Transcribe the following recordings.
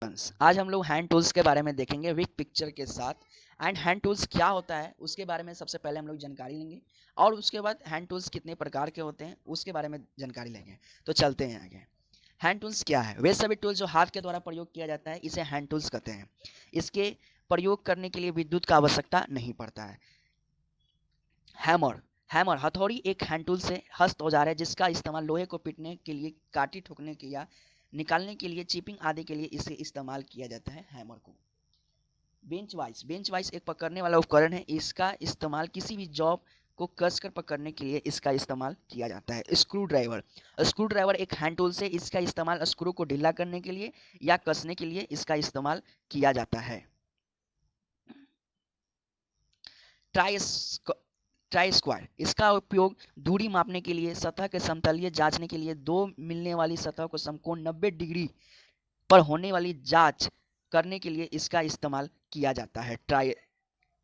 आज हम लोग हैंड टूल्स के बारे में देखेंगे विद पिक्चर के साथ। एंड हैंड टूल्स क्या होता है उसके बारे में सबसे पहले हम लोग जानकारी लेंगे, और उसके बाद हैंड टूल्स कितने प्रकार के होते हैं उसके बारे में जानकारी लेंगे। तो चलते हैं आगे। हैंड टूल्स क्या है? वे सभी टूल्स जो हाथ के द्वारा प्रयोग किया जाता है इसे हैंड टूल्स कहते हैं। इसके प्रयोग करने के लिए विद्युत का आवश्यकता नहीं पड़ता है। हैमर हैमर हथौड़ी एक हैंड टूल से हस्त औजार है जिसका इस्तेमाल लोहे को पीटने के लिए, काटी ठोकने के या निकालने के लिए, चिपिंग आदि के लिए इसे इस्तेमाल किया जाता है हैमर को। बेंच वाइस एक पकड़ने वाला उपकरण है। इसका इस्तेमाल किसी भी जॉब को कसकर पकड़ने के लिए इसका इस्तेमाल किया जाता है। स्क्रू ड्राइवर एक हैंड टूल से इसका इस्तेमाल स्क्रू को ढीला करने के लिए या कसने के लिए इसका इस्तेमाल किया जाता है। ट्राई ट्राई स्क्वायर इसका उपयोग दूरी मापने के लिए, सतह के समतलीय जांचने के लिए, दो मिलने वाली सतह को समकोण 90 डिग्री पर होने वाली जांच करने के लिए इसका इस्तेमाल किया जाता है। Try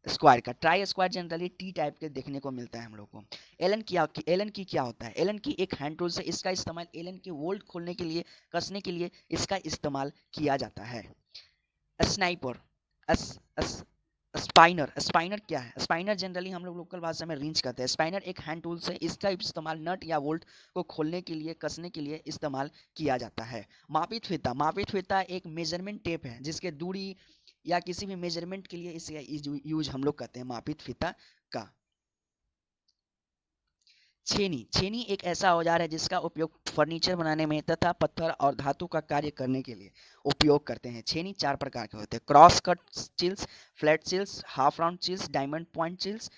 square generally T type के देखने को मिलता है हम लोग को। एलन की क्या होता है? एलन की एक हैंड टूल से इसका इस्तेमाल एलन के वोल्ट खोलने के लिए, कसने के लिए इसका इस्तेमाल किया जाता है। स्नाइपर स्पाइनर स्पाइनर क्या है? स्पाइनर जनरली हम लोग लोकल भाषा में रिंच कहते हैं। स्पाइनर एक हैंड टूल से इसका इस्तेमाल नट या बोल्ट को खोलने के लिए, कसने के लिए इस्तेमाल किया जाता है। मापित फीता एक मेजरमेंट टेप है जिसके दूरी या किसी भी मेजरमेंट के लिए इसे यूज हम लोग करते हैं मापित फीता का। छेनी एक ऐसा औजार है जिसका उपयोग फर्नीचर बनाने में तथा पत्थर और धातु का कार्य करने के लिए उपयोग करते हैं। छेनी चार प्रकार के होते हैं: cross cut chills, flat chills, half round chills, diamond point chills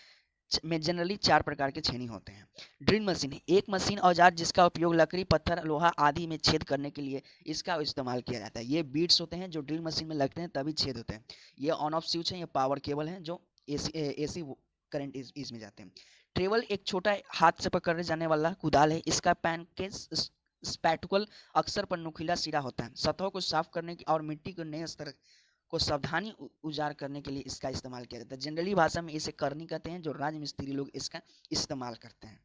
में जनरली चार प्रकार के छेनी होते हैं। ड्रिल मशीन एक मशीन औजार जिसका उपयोग लकड़ी, पत्थर, लोहा आदि में छेद करने के लिए इसका इस्तेमाल किया जाता है। ये बीट्स होते हैं जो ड्रिल मशीन में लगते हैं तभी छेद होते हैं। ये ऑन ऑफ स्विच है, ये पावर केबल है जो एसी करंट इसमें जाते हैं। ट्रेवल एक छोटा हाथ से पकड़े जाने वाला कुदाल है। इसका पैन के स्पैटुकल अक्सर पर नुकीला सिरा होता है। सतहों को साफ करने की और मिट्टी को नए स्तर को सावधानी उजार करने के लिए इसका इस्तेमाल किया जाता है। जनरली भाषा में इसे करनी कहते हैं जो राजमिस्त्री लोग इसका इस्तेमाल करते हैं।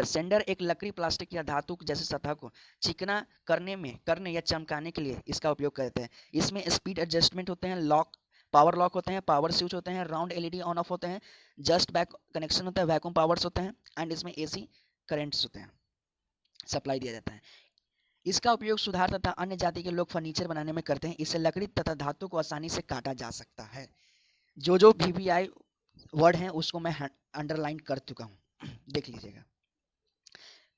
सेंडर एक लकड़ी, प्लास्टिक या धातु जैसे सतह को चिकना करने या चमकाने के लिए इसका उपयोग करते हैं। इसमें स्पीड एडजस्टमेंट होते हैं, पावर लॉक होते हैं, पावर स्विच होते हैं, राउंड एलईडी ऑन ऑफ होते हैं, जस्ट बैक कनेक्शन होता है, वैक्यूम पावर्स होते हैं, एंड इसमें एसी करेंट्स होते हैं, सप्लाई दिया जाता है। इसका उपयोग सुधार तथा अन्य जाति के लोग फर्नीचर बनाने में करते हैं। इससे लकड़ी तथा धातु को आसानी से काटा जा सकता है। जो वीवीआई वर्ड हैं उसको मैं अंडरलाइन कर चुका हूँ, देख लीजिएगा।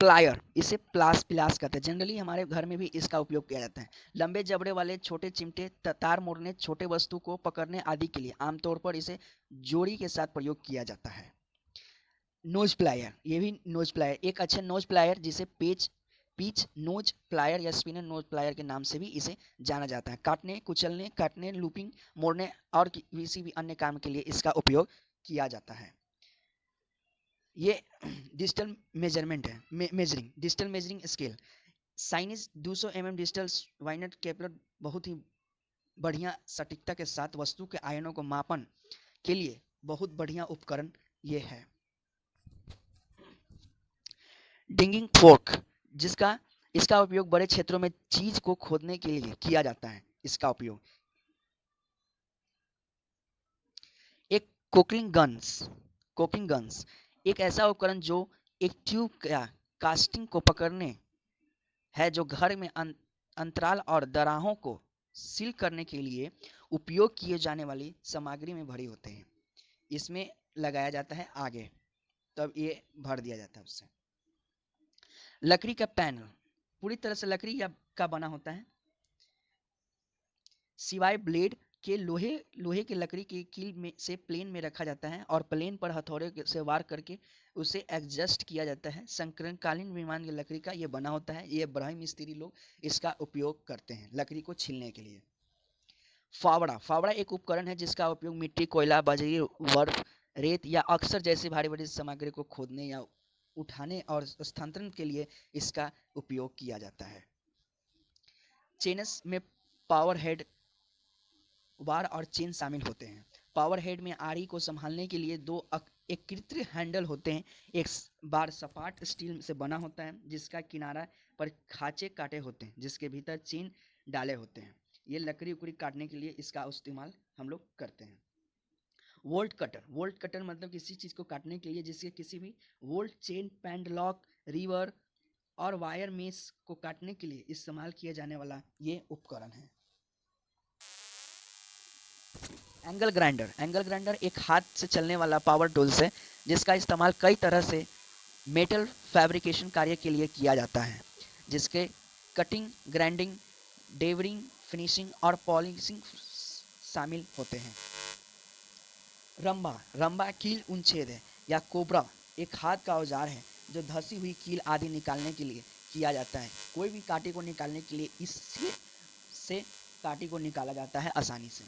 प्लायर इसे पिलास कहते हैं। जनरली हमारे घर में भी इसका उपयोग किया जाता है। लंबे जबड़े वाले छोटे चिमटे, तार मोड़ने, छोटे वस्तु को पकड़ने आदि के लिए आमतौर पर इसे जोड़ी के साथ प्रयोग किया जाता है। नोज प्लायर, ये भी नोज प्लायर एक अच्छे नोज प्लायर जिसे पीच नोज प्लायर या स्पिनर नोज प्लायर के नाम से भी इसे जाना जाता है। काटने, कुचलने, काटने, लूपिंग, मोड़ने और किसी भी अन्य काम के लिए इसका उपयोग किया जाता है। ये डिजिटल मेजरमेंट है, digital measuring scale. साइनिज 200 mm digital वाइनट Kepler बहुत ही बढ़िया सटीकता के साथ वस्तु के आयनों को मापन के लिए बहुत बढ़िया उपकरण ये है। डिंगिंग फोर्क इसका उपयोग बड़े क्षेत्रों में चीज को खोदने के लिए किया जाता है। इसका उपयोग एक कोकिंग गन्स एक ऐसा उपकरण जो एक ट्यूब या कास्टिंग को पकड़ने है जो घर में अंतराल और दराहों को सील करने के लिए उपयोग किए जाने वाली सामग्री में भरी होते हैं। इसमें लगाया जाता है आगे, तब ये भर दिया जाता है उससे। लकड़ी का पैनल पूरी तरह से लकड़ी का बना होता है, सिवाय ब्लेड के लोहे के लकड़ी की कील में से प्लेन में रखा जाता है और प्लेन पर हथौड़े से वार करके उसे एडजस्ट किया जाता है। संकरकालीन विमान की लकड़ी का ये बना होता है। ये बड़ाई मिस्त्री लोग इसका उपयोग करते हैं लकड़ी को छीलने के लिए। फावड़ा एक उपकरण है जिसका उपयोग मिट्टी, कोयला, बजरी, बर्फ, रेत या अक्सर जैसी भारी सामग्री को खोदने या उठाने और स्थानांतरण के लिए इसका उपयोग किया जाता है। चेनस में पावर हेड, वार और चेन शामिल होते हैं। पावर हेड में आरी को संभालने के लिए दो एकीकृत हैंडल होते हैं। एक बार सपाट स्टील से बना होता है जिसका किनारा पर खांचे काटे होते हैं जिसके भीतर चेन डाले होते हैं। ये लकड़ी उकड़ी काटने के लिए इसका इस्तेमाल हम लोग करते हैं। वोल्ट कटर मतलब किसी चीज़ को काटने के लिए जिसके किसी भी वोल्ट, चेन, पैडलॉक, रिवर और वायर मेस को काटने के लिए इस्तेमाल किया जाने वाला ये उपकरण है। एंगल ग्राइंडर एक हाथ से चलने वाला पावर टूल्स है जिसका इस्तेमाल कई तरह से मेटल फैब्रिकेशन कार्य के लिए किया जाता है, जिसके कटिंग, ग्राइंडिंग, डेवरिंग, फिनिशिंग और पॉलिशिंग शामिल होते हैं। रंबा कील उच्छेद है या कोबरा एक हाथ का औजार है जो धसी हुई कील आदि निकालने के लिए किया जाता है। कोई भी कांटे को निकालने के लिए इससे से कांटे को निकाला जाता है आसानी से।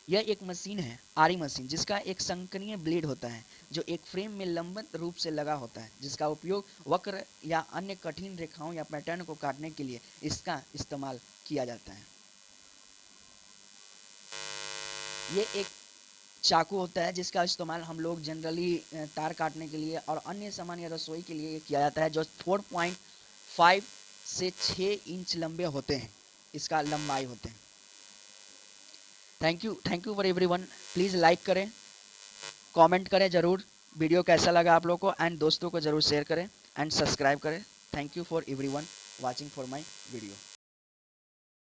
यह एक मशीन है, आरी मशीन, जिसका एक संकीर्ण ब्लेड होता है जो एक फ्रेम में लंबवत रूप से लगा होता है, जिसका उपयोग वक्र या अन्य कठिन रेखाओं या पैटर्न को काटने के लिए इसका इस्तेमाल किया जाता है। ये एक चाकू होता है जिसका इस्तेमाल हम लोग जनरली तार काटने के लिए और अन्य सामान या रसोई के लिए किया जाता है, जो 4.5 से 6 इंच लंबे होते हैं, इसका लंबाई होते हैं। Thank you for everyone. Please like करें, कमेंट करें ज़रूर वीडियो कैसा लगा आप लोग को, एंड दोस्तों को ज़रूर शेयर करें एंड सब्सक्राइब करें। Thank you for everyone watching for my video.